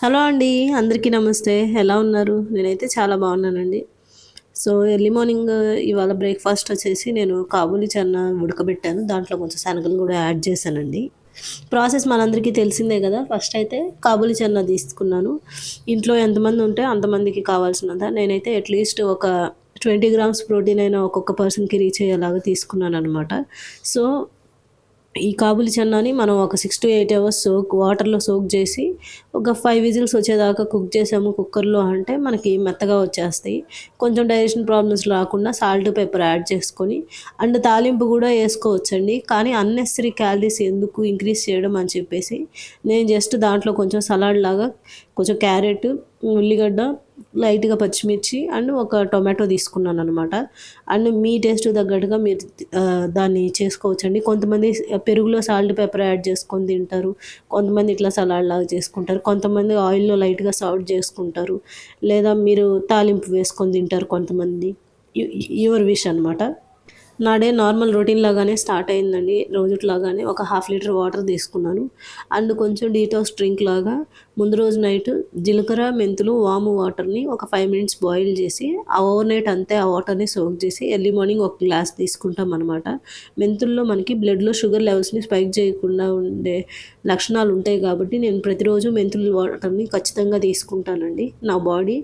Hello అండి. అందరికీ నమస్తే. ఎలా ఉన్నారు? నేనైతే చాలా బాగున్నానండి. సో, ఎర్లీ మార్నింగ్ ఇవాళ బ్రేక్‌ఫాస్ట్ వచ్చేసి నేను కాబూలి చన్నా ఉడకబెట్టాను. దాంట్లో కొంచెం శనగలు గూడా యాడ్ చేశానండి. ప్రాసెస్ మనందరికీ తెలిసిందే గదా! ఫస్ట్ అయితే కాబూలి చన్నా తీసుకున్నాను. ఇంట్లో ఎంతమంది ఉంటే అంతమందికి కావాల్సినంత. నేనైతే అట్‌లీస్ట్ ఒక 20 గ్రామ్స్ ప్రోటీన్ అయినా ఒక్కొక్క పర్సన్‌కి రీచ్ అయ్యేలాగా తీసుకున్నాననమాట. సో ఈ కాబూలి చన్నాని మనం ఒక 6-8 అవర్స్ వాటర్‌లో సోక్ చేసి, ఒక 5 విజిల్స్ వచ్చేదాకా కుక్ చేసాము కుక్కర్‌లో అంటే మనకి మెత్తగా వచ్చేస్తాయి. కొంచెం డైజెషన్ ప్రాబ్లమ్స్ రాకుండా సాల్ట్, పెప్పర్ యాడ్ చేసుకొని అండ్ తాలింపు గూడా ఏసుకోవచ్చండి. కానీ అన్నెసెసరీ క్యాలరీస్ ఎందుకు ఇంక్రీజ్ చేయడం అని చెప్పేసి, నేను జస్ట్ దాంట్లో కొంచెం సలాడ్ లాగా కొంచెం క్యారెట్, ఉల్లిగడ్డ, లైట్‌గా పచ్చిమిర్చి అండ్ ఒక టొమాటో తీసుకున్నాననమాట. అండ్ మీ టేస్ట్‌కి తగ్గట్టుగా మీరు దాన్ని చేసుకోవచ్చండి. కొంతమంది పెరుగులో సాల్ట్, పెప్పర్ యాడ్ చేసుకొని తింటారు. కొంతమంది ఇట్లా సలాడ్ లాగా చేసుకుంటారు. కొంతమంది ఆయిల్‌లో లైట్‌గా సర్వ్ చేసుకుంటారు. లేదా మీరు తాలింపు వేసుకొని తింటారు కొంతమంది. యువర్ విష్ అనమాట. నా డే నార్మల్ రొటీన్ లాగానే స్టార్ట్ అయిందండి. రోజుట్లాగానే ఒక హాఫ్ లీటర్ వాటర్ తీసుకున్నాను. అండ్ కొంచెం డీటాక్స్ డ్రింక్ లాగా ముందు రోజు నైట్ జీలకర్ర, మెంతులు, వాము వాటర్‌ని ఒక 5 మినిట్స్ బాయిల్ చేసి, ఆ ఓవర్ నైట్ అంతే ఆ వాటర్‌ని సోక్ చేసి ఎర్లీ మార్నింగ్ ఒక గ్లాస్ తీసుకుంటామనమాట. మెంతుల్లో మనకి బ్లడ్‌లో షుగర్ లెవెల్స్‌ని స్పైక్ చేయకుండా ఉండే లక్షణాలు ఉంటాయి కాబట్టి నేను ప్రతిరోజు మెంతుల వాటర్‌ని ఖచ్చితంగా తీసుకుంటానండి. నా బాడీ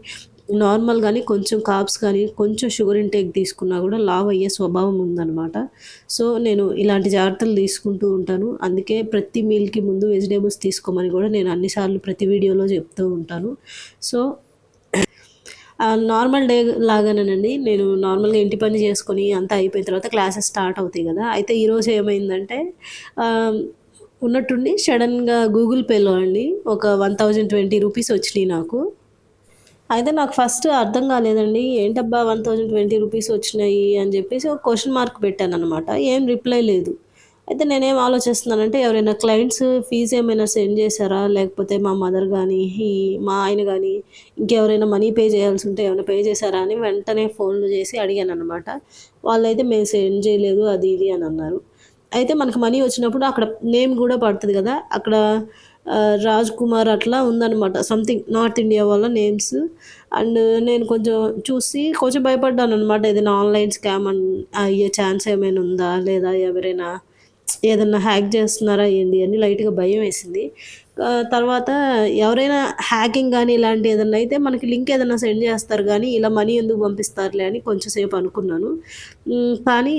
నార్మల్‌గానే కొంచెం కార్బ్స్ కానీ, కొంచెం షుగర్ ఇంటేక్ తీసుకున్నా కూడా లావు అయ్యే స్వభావం ఉందనమాట. సో, నేను ఇలాంటి జాగ్రత్తలు తీసుకుంటూ ఉంటాను. అందుకే ప్రతి మీల్‌కి ముందు వెజిటబుల్స్ తీసుకోమని కూడా నేను అన్ని సార్లు ప్రతి వీడియోలో చెప్తూ ఉంటాను. సో, నార్మల్ డే లాగానేనండి. నేను నార్మల్‌గా ఇంటి పని చేసుకొని అంతా అయిపోయిన తర్వాత క్లాసెస్ స్టార్ట్ అవుతాయి గదా! అయితే ఈరోజు ఏమైందంటే ఆహ్, ఉన్నట్టుండి సడెన్‌గా గూగుల్ పేలో అండి ఒక 1020 రూపీస్ వచ్చినియి నాకు. అయితే నాకు ఫస్ట్ అర్థం కాలేదండి. ఏంటబ్బా! 1020 రూపీస్ వచ్చినాయి అని జెప్పేసి ఒక క్వెషన్ మార్క్ పెట్టాననమాట. ఏం రిప్లై లేదు. అయితే నేనేం ఆలోచిస్తున్నానంటే ఎవరైనా క్లయింట్స్ ఫీజ్ ఏమైనా సెండ్ చేశారా? లేకపోతే మా మదర్ గానీ, మా ఆయన గానీ, ఇంకెవరైనా మనీ పే చేయాల్సుంటే ఏమైనా పే చేశారా? అని వెంటనే ఫోన్లు చేసి అడిగాననమాట. వాళ్ళైతే మేము సెండ్ చేయలేదు అది ఇది అని అన్నారు. అయితే మనకు మనీ వచ్చినప్పుడు అక్కడ నేమ్ గూడా పడతది గదా! అక్కడ రాజ్ కుమార్ అట్లా ఉందనమాట. సంథింగ్ నార్త్ ఇండియా వాళ్ళ నేమ్స్. అండ్ నేను కొంచెం చూసి కొంచెం భయపడ్డాననమాట. ఏదైనా ఆన్‌లైన్ స్కామ్ అయ్యే ఛాన్స్ ఏమైనా ఉందా? లేదా ఎవరైనా ఏదన్నా హ్యాక్ చేస్తున్నారా ఏంది అని లైట్‌గా భయమేసింది. తర్వాత ఎవరైనా హ్యాకింగ్ గానీ ఇలాంటివి ఏదన్నా అయితే మనకి లింక్ ఏదన్నా సెండ్ చేస్తారు గానీ, ఇలా మనీ ఎందుకు పంపిస్తారులే అని కొంచెం సేపు అనుకున్నాను. కానీ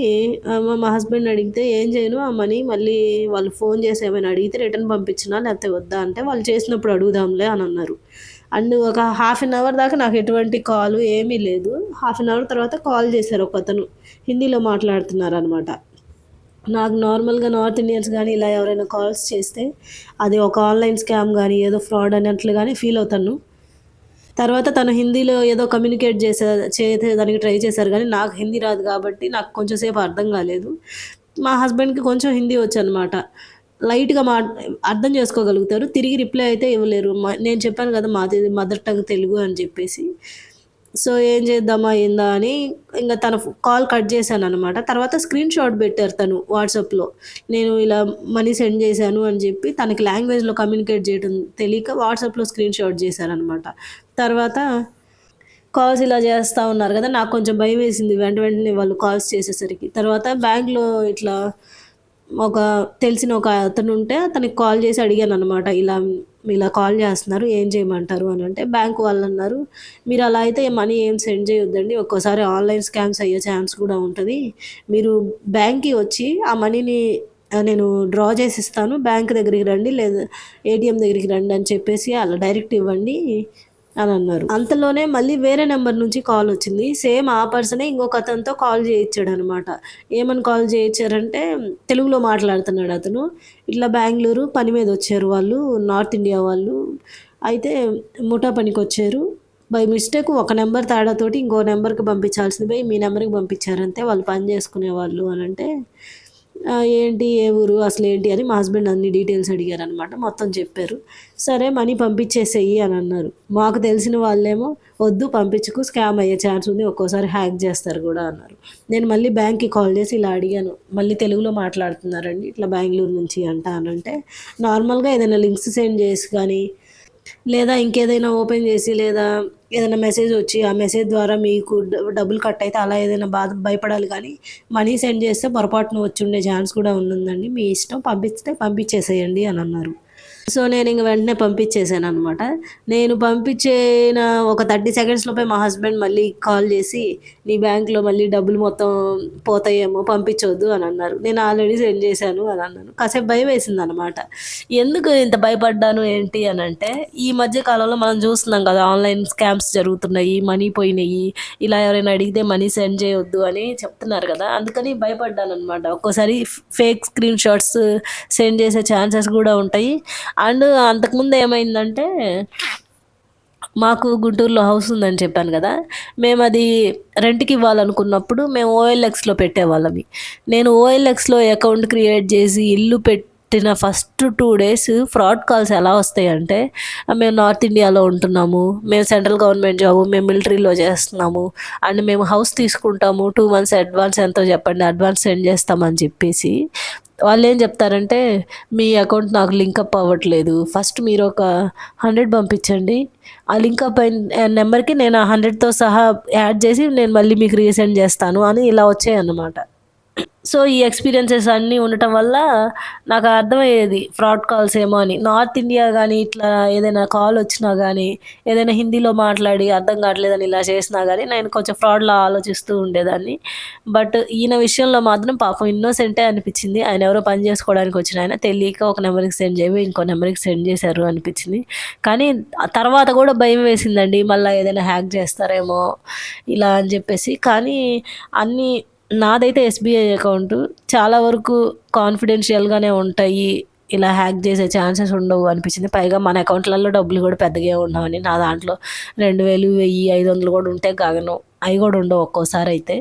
మా హస్బెండ్‌ని అడిగితే ఏం చేయను ఆ మనీ మళ్ళీ వాళ్ళు ఫోన్ చేసి ఏమైనా అడిగితే రిటర్న్ పంపించనా లేకపోతే వద్దా అంటే, వాళ్ళు చేసినప్పుడు అడుగుదాంలే అని అన్నారు. అండ్ ఒక హాఫ్ అన్ అవర్ దాకా నాకు ఎటువంటి కాల్ ఏమీ లేదు. హాఫ్ అన్ అవర్ తర్వాత కాల్ చేశారు ఒకతను. హిందీలో మాట్లాడుతున్నారనమాట. నాకు నార్మల్‌గా నార్త్ ఇండియన్స్ గానీ, ఇలా ఎవరైనా కాల్స్ చేస్తే, అది ఒక ఆన్‌లైన్ స్కామ్ గానీ, ఏదో ఫ్రాడ్ అన్నట్లుగానే ఫీల్ అవుతాను. తర్వాత తను హిందీలో ఏదో కమ్యూనికేట్ చేసేదానికి ట్రై చేశారు గానీ, నాకు హిందీ రాదు గాబట్టి, నాకు కొంచెం సేపు అర్థం గాలేదు. మా హస్బెండ్‌కి కొంచెం హిందీ వచ్చనమాట. లైట్‌గా అర్థం చేసుకోగలుగుతారు. తిరిగి రిప్లై అయితే ఇవ్వలేరు. నేను చెప్పాను గదా! మాది మదర్ టంగ్ తెలుగు అని జెప్పేసి. సో, ఏం చేద్దామా ఏందా అని ఇంగ తన కాల్ కట్ చేశాననమాట. తర్వాత స్క్రీన్ షాట్ పెట్టారు తను వాట్సాప్‌లో. నేను ఇలా మనీ సెండ్ చేశాను అని చెప్పి తనకి లాంగ్వేజ్‌లో కమ్యూనికేట్ చేయడం తెలియక వాట్సాప్‌లో స్క్రీన్ షాట్ చేశారనమాట. తర్వాత కాల్స్ ఇలా చేస్తా ఉన్నారు గదా! నాకు కొంచెం భయమేసింది వెంటనే వాళ్ళు కాల్స్ చేసేసరికి. తర్వాత బ్యాంక్‌లో ఇట్లా ఒక తెలిసిన ఒక అతనుంటే అతనికి కాల్ చేసి అడిగాననమాట. ఇలా కాల్ చేస్తున్నారు ఏం చేయమంటారు అనంటే, బ్యాంక్ వాళ్ళన్నారు, "మీరు అలా అయితే మనీ ఏం సెండ్ చేయొద్దండి. ఒక్కోసారి ఆన్‌లైన్ స్కామ్స్ అయ్యే ఛాన్స్ కూడా ఉంటది. మీరు బ్యాంక్‌కి వచ్చి ఆ మనీని నేను డ్రా చేసిస్తాను. బ్యాంక్ దగ్గరికి రండి లేదా ఏటీఎం దగ్గరికి రండి" అని చెప్పేసి అలా డైరెక్ట్ ఇవ్వండి అనన్నారు. అంతలోనే మళ్ళీ వేరే నంబర్ నుంచి కాలొచ్చింది. సేమ్ ఆ పర్సనే ఇంకొక అతనితో కాల్ చేయిచ్చాడనమాట. ఏమని కాల్ చేయిచ్చారంటే, తెలుగులో మాట్లాడుతున్నాడతను. ఇట్లా బెంగుళూరు పని మీదొచ్చారు వాళ్ళు, నార్త్ ఇండియా వాళ్ళు. అయితే ముఠా పనికొచ్చారు. బై మిస్టేక్ ఒక నంబర్ తేడాతోటి ఇంకో నంబర్‌కి పంపించాల్సింది పోయి మీ నంబర్‌కి పంపించారంతే వాళ్ళు పని చేసుకునేవాళ్ళు అనంటే, ఏంటి? ఏ ఊరు? అసలేంటి? అని మా హస్బెండ్ అన్ని డీటెయిల్స్ అడిగారనమాట. మొత్తం చెప్పారు. సరే మనీ పంపించేసేయి అని అన్నారు. మాకు తెలిసిన వాళ్ళేమో వద్దు పంపించకు స్కామ్ అయ్యే ఛాన్స్ ఉంది. ఒక్కోసారి హ్యాక్ చేస్తారు కూడా అన్నారు. నేను మళ్ళీ బ్యాంక్‌కి కాల్ చేసి ఇలా అడిగాను. మళ్ళీ తెలుగులో మాట్లాడుతున్నారండి. ఇట్లా బెంగుళూరు నుంచి అంట అనంటే, నార్మల్‌గా ఏదైనా లింక్స్ సెండ్ చేసి కానీ లేదా ఇంకేదైనా ఓపెన్ చేసి లేదా ఏదైనా మెసేజ్ వచ్చి ఆ మెసేజ్ ద్వారా మీకు డబ్బులు కట్ అయితే అలా ఏదైనా భయపడాలి కానీ మనీ సెండ్ చేస్తే పొరపాటున వచ్చి ఉండే ఛాన్స్ కూడా ఉందండి. మీ ఇష్టం పంపిస్తే పంపించేసేయండి అని అన్నారు. సో, నేనింక వెంటనే పంపించేసాననమాట. నేను పంపించిన ఒక 30 సెకండ్స్‌లోపే మా హస్బెండ్ మళ్ళీ కాల్ చేసి, "నీ బ్యాంక్‌లో మళ్ళీ డబ్బులు మొత్తం పోతాయేమో పంపించొద్దు" అనన్నారు. నేను ఆల్రెడీ సెండ్ చేశాను అని అన్నాను. కాసేపు భయమేసిందనమాట. ఎందుకు ఇంత భయపడ్డాను ఏంటి అనంటే, ఈ మధ్య కాలంలో మనం చూస్తున్నాం కదా! ఆన్‌లైన్ స్కామ్స్ జరుగుతున్నాయి, మనీ పోయినియి, ఇలా ఎవరైనా అడిగితే మనీ సెండ్ చేయొద్దు అని చెప్తున్నారు కదా! అందుకని భయపడ్డాననమాట. ఒక్కోసారి ఫేక్ స్క్రీన్ షాట్స్ సెండ్ చేసే ఛాన్సెస్ గూడా ఉంటాయి. అండ్ అంతకుముందు ఏమైందంటే మాకు గుంటూరులో హౌస్ ఉందని చెప్పాను కదా! మేమది రెంట్‌కి ఇవ్వాలనుకున్నప్పుడు మేము ఓఎల్ఎక్స్‌లో పెట్టేవాళ్ళమి. నేను ఓఎల్ఎక్స్‌లో అకౌంట్ క్రియేట్ చేసి ఇల్లు పెట్టిన ఫస్ట్ 2 డేస్ ఫ్రాడ్ కాల్స్ ఎలా వస్తాయంటే, మేము నార్త్ ఇండియాలో ఉంటున్నాము, మేము సెంట్రల్ గవర్నమెంట్ జాబు, మేము మిలిటరీలో చేస్తున్నాము అండ్ మేము హౌస్ తీసుకుంటాము, 2 మంత్స్ అడ్వాన్స్ ఎంతో చెప్పండి, అడ్వాన్స్ సెండ్ చేస్తామని చెప్పేసి వాళ్ళేం చెప్తారంటే, మీ అకౌంట్ నాకు లింకప్ అవ్వట్లేదు. ఫస్ట్ మీరొక 100 పంపించండి. ఆ లింకప్ అయిన నెంబర్‌కి నేను ఆ 100తో సహా యాడ్ చేసి నేను మళ్ళీ మీకు రీసెండ్ చేస్తాను అని ఇలా వచ్చాయన్నమాట. సో, ఈ ఎక్స్‌పీరియన్సెస్ అన్నీ ఉండటం వల్ల నాకు అర్థమయ్యేది ఫ్రాడ్ కాల్స్ ఏమో అని. నార్త్ ఇండియా గానీ, ఇట్లా ఏదైనా కాల్ వచ్చినా గానీ, ఏదైనా హిందీలో మాట్లాడి అర్థం కావట్లేదని ఇలా చేసినా గానీ, నేను కొంచెం ఫ్రాడ్‌లా ఆలోచిస్తూ ఉండేదాన్ని. బట్ ఈయన విషయంలో మాత్రం పాపం ఇన్నోసెంటే అనిపిచ్చింది. ఆయన ఎవరో పని చేసుకోవడానికి వచ్చిన ఆయన. తెలియక ఒక నెంబర్‌కి సెండ్ చేయవి, ఇంకో నెంబర్‌కి సెండ్ చేశారు అనిపిచ్చింది. కానీ ఆ తర్వాత కూడా భయం వేసిందండి. మళ్ళా ఏదైనా హ్యాక్ చేస్తారేమో ఇలా అని చెప్పేసి. కానీ అన్నీ నాదైతే ఎస్‌బీఐ అకౌంటు. చాలా వరకు కాన్ఫిడెన్షియల్‌గానే ఉంటాయి. ఇలా హ్యాక్ చేసే ఛాన్సెస్ ఉండవు అనిపించింది. పైగా మన అకౌంట్‌లలో డబ్బులు కూడా పెద్దగా ఏమి ఉండవని. నా దాంట్లో 2000, 1000, 500 కూడా ఉంటే గగనం. అయి కూడా ఉండవు ఒక్కోసారయితే.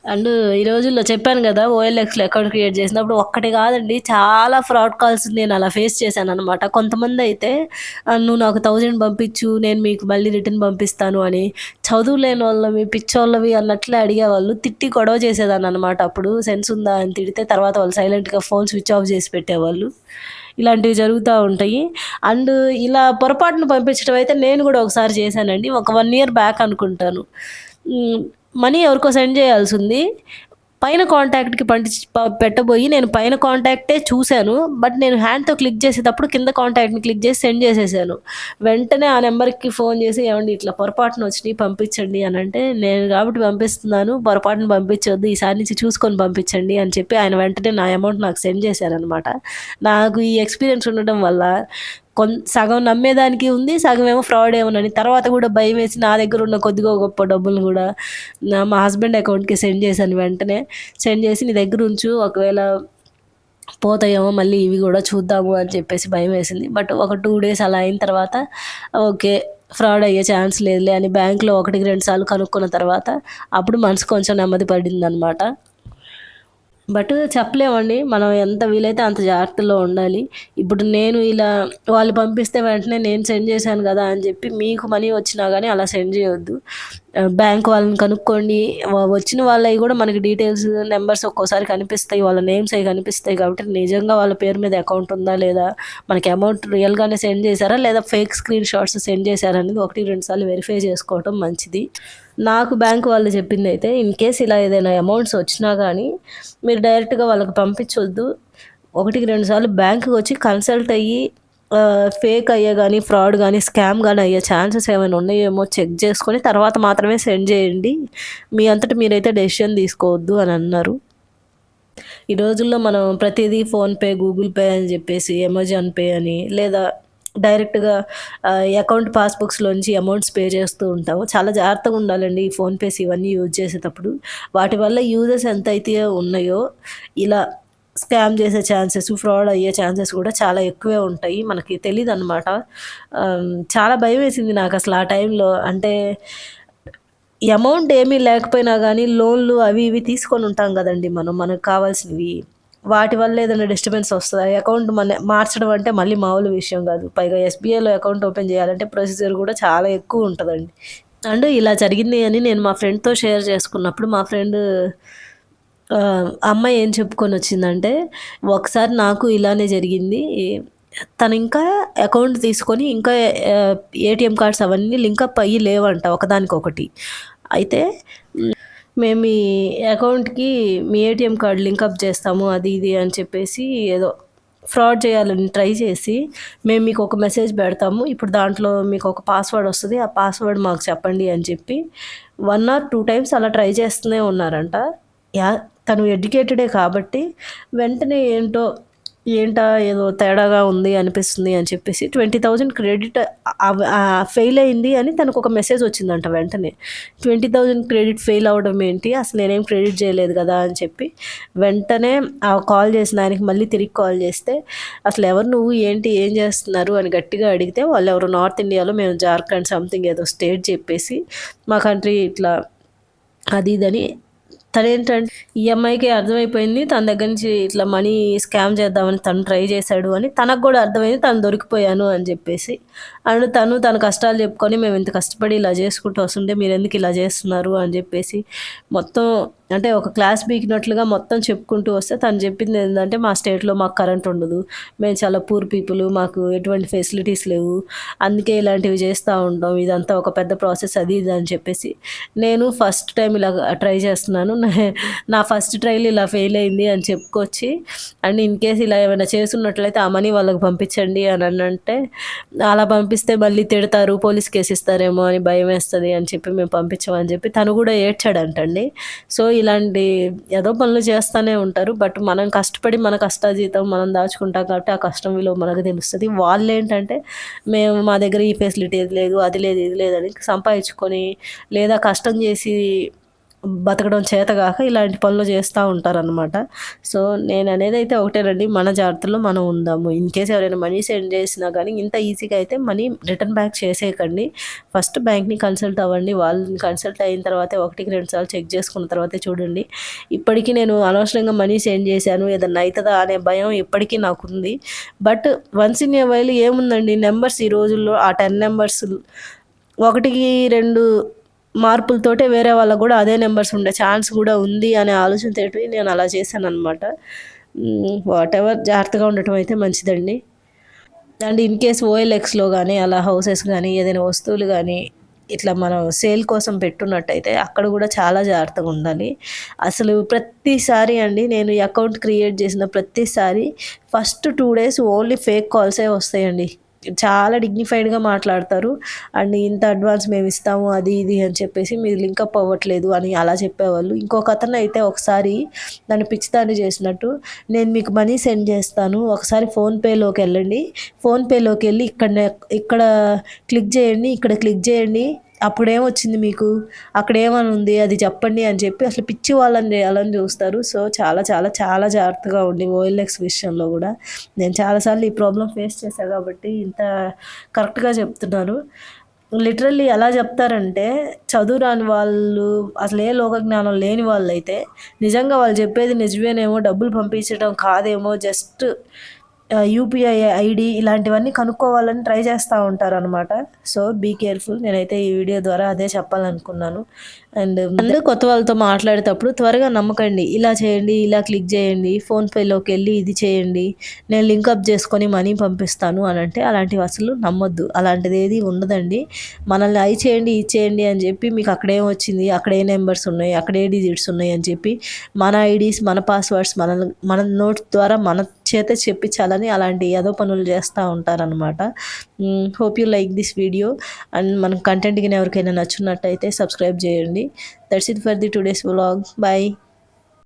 అండ్ ఈ రోజుల్లో చెప్పాను గదా! ఓఎల్ఎక్స్‌లో అకౌంట్ క్రియేట్ చేసినప్పుడు ఒక్కటి కాదండి, చాలా ఫ్రాడ్ కాల్స్ నేను అలా ఫేస్ చేశాననమాట. కొంతమందయితే "నువ్వు నాకు 1000 పంపించు, నేను మీకు మళ్ళీ రిటర్న్ పంపిస్తాను" అని చదువులేనోళ్ళవి, పిచ్చోళ్ళవి అన్నట్లే అడిగేవాళ్ళు. తిట్టి గొడవ చేసేదాన్ననమాట. అప్పుడు సెన్స్ ఉందా అని తిడితే తర్వాత వాళ్ళు సైలెంట్‌గా ఫోన్ స్విచ్ ఆఫ్ చేసి పెట్టేవాళ్ళు. ఇలాంటివి జరుగుతా ఉంటాయి. అండ్ ఇలా పొరపాటున పంపించడం అయితే నేను గూడా ఒకసారి చేశానండి. ఒక 1 ఇయర్ బ్యాక్ అనుకుంటాను. హ్మ్. మనీ ఎవరికో సెండ్ చేయాల్సుంది. పైన కాంటాక్ట్‌కి పెట్టబోయి నేను పైన కాంటాక్టే చూసాను. బట్ నేను హ్యాండ్‌తో క్లిక్ చేసేటప్పుడు కింద కాంటాక్ట్‌ని క్లిక్ చేసి సెండ్ చేసేసాను. వెంటనే ఆ నంబర్‌కి ఫోన్ చేసి ఏవండీ ఇట్లా పొరపాటున వచ్చినియి పంపించండి అనంటే, నేను కాబట్టి పంపిస్తున్నాను. పొరపాటున పంపించొద్దు. ఈసారి నుంచి చూసుకొని పంపించండి అని చెప్పి ఆయన వెంటనే నా అమౌంట్ నాకు సెండ్ చేశారనమాట. నాకు ఈ ఎక్స్‌పీరియన్స్ ఉండడం వల్ల సగం నమ్మేదానికి ఉంది, సగమేమో ఫ్రాడ్ ఏమోనని. తర్వాత కూడా భయమేసి నా దగ్గర ఉన్న కొద్దిగో గొప్పో డబ్బులను కూడా మా హస్బెండ్ అకౌంట్‌కి సెండ్ చేశాను వెంటనే. సెండ్ చేసి నీ దగ్గర ఉంచు, ఒకవేళ పోతాయేమో మళ్ళీ ఇవి కూడా చూద్దాము అని చెప్పేసి భయమేసింది. బట్ ఒక 2 డేస్ అలా అయిన తర్వాత ఓకే, ఫ్రాడ్ అయ్యే ఛాన్స్ లేదులే అని బ్యాంక్‌లో 1, 2 సార్లు కనుక్కున్న తర్వాత అప్పుడు మనసు కొంచెం నెమ్మది పడిందనమాట. బట్ చెప్పలేమండి. మనం ఎంత వీలైతే అంత జాగ్రత్తలో ఉండాలి. ఇప్పుడు నేను ఇలా వాళ్ళు పంపిస్తే వెంటనే నేను సెండ్ చేశాను గదా అని జెప్పి మీకు మనీ వచ్చినా గానీ అలా సెండ్ జేయొద్దు. బ్యాంక్ వాళ్ళని కనుక్కోండి. వచ్చిన వాళ్ళయి గూడా మనకి డీటెయిల్స్, నంబర్స్ ఒక్కోసారి కనిపిస్తాయి. వాళ్ళ నేమ్స్ అయి కనిపిస్తాయి కాబట్టి నిజంగా వాళ్ళ పేరు మీద అకౌంట్ ఉందా లేదా? మనకి అమౌంట్ రియల్‌గానే సెండ్ చేశారా? లేదా ఫేక్ స్క్రీన్ షాట్స్ సెండ్ చేశారా అనేది 1, 2 సార్లు వెరిఫై చేసుకోవటం మంచిది. నాకు బ్యాంక్ వాళ్ళు చెప్పిందైతే ఇన్‌కేస్ ఇలా ఏదైనా అమౌంట్స్ వచ్చినా గానీ మీరు డైరెక్ట్‌గా వాళ్ళకి పంపించొద్దు. 1, 2 సార్లు బ్యాంక్‌కి వచ్చి కన్సల్ట్ అయ్యి ఫేక్ అయ్యే గానీ, ఫ్రాడ్ గానీ, స్కామ్ గానీ అయ్యే ఛాన్సెస్ ఏమైనా ఉన్నాయేమో చెక్ చేసుకొని తర్వాత మాత్రమే సెండ్ చేయండి. మీ అంతట మీరైతే డెసిషన్ తీసుకోవద్దు అని అన్నారు. ఈ రోజుల్లో మనం ప్రతీదీ ఫోన్‌పే, గూగుల్ పే అని చెప్పేసి, అమెజాన్ పే అని లేదా డైరెక్ట్‌గా అకౌంట్ పాస్‌బుక్స్‌లోంచి అమౌంట్స్ పే చేస్తూ ఉంటాము. చాలా జాగ్రత్తగా ఉండాలండి ఈ ఫోన్‌పేస్ ఇవన్నీ యూజ్ చేసేటప్పుడు. వాటి వల్ల యూజెస్ ఎంతైతే ఉన్నాయో ఇలా స్కామ్ చేసే ఛాన్సెస్, ఫ్రాడ్ అయ్యే ఛాన్సెస్ కూడా చాలా ఎక్కువే ఉంటాయి. మనకి తెలీదనమాట. చాలా భయమేసింది నాకసలు ఆ టైంలో. అంటే అమౌంట్ ఏమీ లేకపోయినా గానీ లోన్‌లు అవి ఇవి తీసుకొని ఉంటాం గదండీ మనం. మనకు కావాల్సినవి. వాటి వల్ల ఏదైనా డిస్టర్బెన్స్ వస్తదా? అకౌంట్ మార్చడం అంటే మళ్ళీ మామూలు విషయం గాదు. పైగా ఎస్‌బీఐలో అకౌంట్ ఓపెన్ చేయాలంటే ప్రొసీజర్ గూడా చాలా ఎక్కువుంటదండి. అండ్ ఇలా జరిగింది అని నేను మా ఫ్రెండ్‌తో షేర్ చేసుకున్నప్పుడు మా ఫ్రెండ్ ఆ అమ్మాయి ఏం చెప్పుకొనొచ్చిందంటే, ఒకసారి నాకు ఇలానే జరిగింది. తను ఇంకా అకౌంట్ తీసుకొని ఇంకా ఏటీఎం కార్డ్స్ అవన్నీ లింకప్ అయ్యి లేవంట ఒకదానికొకటి. అయితే మేము మీ అకౌంట్‌కి మీ ఏటీఎం కార్డ్ లింకప్ చేస్తాము అది ఇది అని చెప్పేసి ఏదో ఫ్రాడ్ చేయాలని ట్రై చేసి, మేము మీకు ఒక మెసేజ్ పెడతాము. ఇప్పుడు దాంట్లో మీకు ఒక పాస్వర్డ్ వస్తది. ఆ పాస్వర్డ్ మాకు చెప్పండి అని చెప్పి 1 ఆర్ 2 టైమ్స్ అలా ట్రై చేస్తూనే ఉన్నారంట. తను ఎడ్యుకేటెడే కాబట్టి వెంటనే ఏంటా ఏదో తేడాగా ఉంది అనిపిస్తుంది అని చెప్పేసి 20,000 క్రెడిట్ ఫెయిల్ అయింది అని తనకు ఒక మెసేజ్ వచ్చిందంట వెంటనే. 20,000 క్రెడిట్ ఫెయిల్ అవ్వడం ఏంటి, అసలు నేనేం క్రెడిట్ చేయలేదు కదా అని చెప్పి వెంటనే కాల్ చేసిన ఆయనకి మళ్ళీ తిరిగి కాల్ చేస్తే, అసలు ఎవరు నువ్వు, ఏంటి, ఏం చేస్తున్నారు అని గట్టిగా అడిగితే, వాళ్ళు ఎవరు నార్త్ ఇండియాలో, మేము జార్ఖండ్ సంథింగ్ ఏదో స్టేట్ చెప్పేసి మా కంట్రీ ఇట్లా అది ఇదని. తనేంటంటే ఈఎంఐకి అర్థమైపోయింది తన దగ్గర నుంచి ఇట్లా మనీ స్కామ్ చేద్దామని తను ట్రై చేశాడు అని. తనకు కూడా అర్థమైంది తను దొరికిపోయాను అని చెప్పేసి. అండ్ తన కష్టాలు చెప్పుకొని, మేము ఇంత కష్టపడి ఇలా చేసుకుంటూ వస్తుంటే మీరు ఎందుకు ఇలా చేస్తున్నారు అని చెప్పేసి మొత్తం అంటే ఒక క్లాస్ బీకినట్లుగా మొత్తం చెప్పుకుంటూ వస్తే, తను చెప్పింది ఏంటంటే మా స్టేట్లో మాకు కరెంట్ ఉండదు, మేము చాలా పూర్ పీపుల్, మాకు ఎటువంటి ఫెసిలిటీస్ లేవు, అందుకే ఇలాంటివి చేస్తూ ఉంటాం, ఇదంతా ఒక పెద్ద ప్రాసెస్ అది ఇది అని చెప్పేసి. నేను ఫస్ట్ టైం ఇలా ట్రై చేస్తున్నాను, నా ఫస్ట్ ట్రైల్ ఇలా ఫెయిల్ అయింది అని చెప్పుకొచ్చి, అండ్ ఇన్ కేస్ ఇలా ఏమైనా చేస్తున్నట్లయితే ఆ మనీ వాళ్ళకి పంపించండి అని అంటే, అలా పంపిస్తే మళ్ళీ తిడతారు, పోలీస్ కేసు ఇస్తారేమో అని భయం వేస్తుంది అని చెప్పి మేము పంపించామని చెప్పి తను కూడా ఏడ్చాడంటండి. సో ఇలాంటి ఏదో పనులు చేస్తూనే ఉంటారు. బట్ మనం కష్టపడి మన కష్టాజీతం మనం దాచుకుంటాం కాబట్టి ఆ కష్టం విలువ మనకు తెలుస్తుంది. వాళ్ళు ఏంటంటే మా దగ్గర ఈ ఫెసిలిటీ లేదు, అది లేదు, ఇది లేదని సంపాదించుకొని లేదా కష్టం చేసి బతకడం చేతగాక ఇలాంటి పనులు చేస్తూ ఉంటారనమాట. సో నేను అనేది అయితే ఒకటేనండి, మన జాగ్రత్తలో మనం ఉందాము. ఇన్ కేస్ ఎవరైనా మనీ సెండ్ చేసినా కానీ ఇంత ఈజీగా అయితే మనీ రిటర్న్ బ్యాక్ చేసేయకండి. ఫస్ట్ బ్యాంక్ని కన్సల్ట్ అవ్వండి. వాళ్ళని కన్సల్ట్ అయిన తర్వాతే 1-2 సార్లు చెక్ చేసుకున్న తర్వాతే చూడండి. ఇప్పటికీ నేను అనవసరంగా మనీ సెండ్ చేశాను, ఏదన్నా అవుతుందా అనే భయం ఇప్పటికీ నాకుంది. But once in a while ఏముందండి, నెంబర్స్ ఈ రోజుల్లో ఆ 10 నెంబర్స్ 1-2 మార్పులతోటే వేరే వాళ్ళకు కూడా అదే నెంబర్స్ ఉండే ఛాన్స్ కూడా ఉంది అనే ఆలోచనతోటి నేను అలా చేశాను అనమాట. వాటెవర్, జాగ్రత్తగా ఉండటం అయితే మంచిదండి. అండ్ ఇన్ కేస్ ఓఎల్ఎక్స్లో కానీ అలా హౌసెస్ కానీ ఏదైనా వస్తువులు కానీ ఇట్లా మనం సేల్ కోసం పెట్టున్నట్టయితే అక్కడ కూడా చాలా జాగ్రత్తగా ఉండాలి. అసలు ప్రతిసారి అండి, నేను ఈ అకౌంట్ క్రియేట్ చేసిన ప్రతిసారి ఫస్ట్ 2 డేస్ ఓన్లీ ఫేక్ కాల్సే వస్తాయండి. చాలా డిగ్నిఫైడ్గా మాట్లాడతారు. అండ్ ఇంత అడ్వాన్స్ మేము ఇస్తాము అది ఇది అని చెప్పేసి మీరు లింకప్ అవ్వట్లేదు అని అలా చెప్పేవాళ్ళు. ఇంకొక అతను అయితే ఒకసారి నన్ను పిచ్చిదాన్ని చేసినట్టు, నేను మీకు మనీ సెండ్ చేస్తాను, ఒకసారి ఫోన్పేలోకి వెళ్ళండి, ఫోన్పేలోకి వెళ్ళి ఇక్కడ క్లిక్ చేయండి, ఇక్కడ క్లిక్ చేయండి, అప్పుడేమొచ్చింది మీకు, అక్కడ ఏమని ఉంది అది చెప్పండి అని చెప్పి అసలు పిచ్చి వాళ్ళని చేయాలని చూస్తారు. సో చాలా చాలా చాలా జాగ్రత్తగా ఉండి ఓఎల్ఎక్స్ విషయంలో కూడా. నేను చాలాసార్లు ఈ ప్రాబ్లం ఫేస్ చేశాను కాబట్టి ఇంత కరెక్ట్గా చెప్తున్నాను. లిటరల్లీ ఎలా చెప్తారంటే, చదువు రాని వాళ్ళు, అసలు ఏ లోకజ్ఞానం లేని వాళ్ళు అయితే నిజంగా వాళ్ళు చెప్పేది నిజమేనేమో, డబ్బులు పంపించడం కాదేమో, జస్ట్ యూపీఐ ఐడి ఇలాంటివన్నీ కనుక్కోవాలని ట్రై చేస్తూ ఉంటారనమాట. So be careful. నేనైతే ఈ వీడియో ద్వారా అదే చెప్పాలనుకున్నాను. అండ్ కొత్త వాళ్ళతో మాట్లాడేటప్పుడు త్వరగా నమ్మకండి. ఇలా చేయండి, ఇలా క్లిక్ చేయండి, ఫోన్పేలోకి వెళ్ళి ఇది చేయండి, నేను లింకప్ చేసుకొని మనీ పంపిస్తాను అని అంటే అలాంటివి అసలు నమ్మొద్దు. అలాంటిది ఏది ఉండదండి. మనల్ని అయి చేయండి, ఇది చేయండి అని చెప్పి మీకు అక్కడేం వచ్చింది, అక్కడ ఏ నెంబర్స్ ఉన్నాయి, అక్కడ ఏ డిజిట్స్ ఉన్నాయి అని చెప్పి మన ఐడీస్, మన పాస్వర్డ్స్ మన నోట్ ద్వారా మన చేత చెప్పించాలని అలాంటి ఏదో పనులు చేస్తూ ఉంటారనమాట. Hope you like this video. And మన కంటెంట్కి ఎవరికైనా నచ్చున్నట్టయితే సబ్స్క్రైబ్ చేయండి. That's it for the today's vlog. Bye.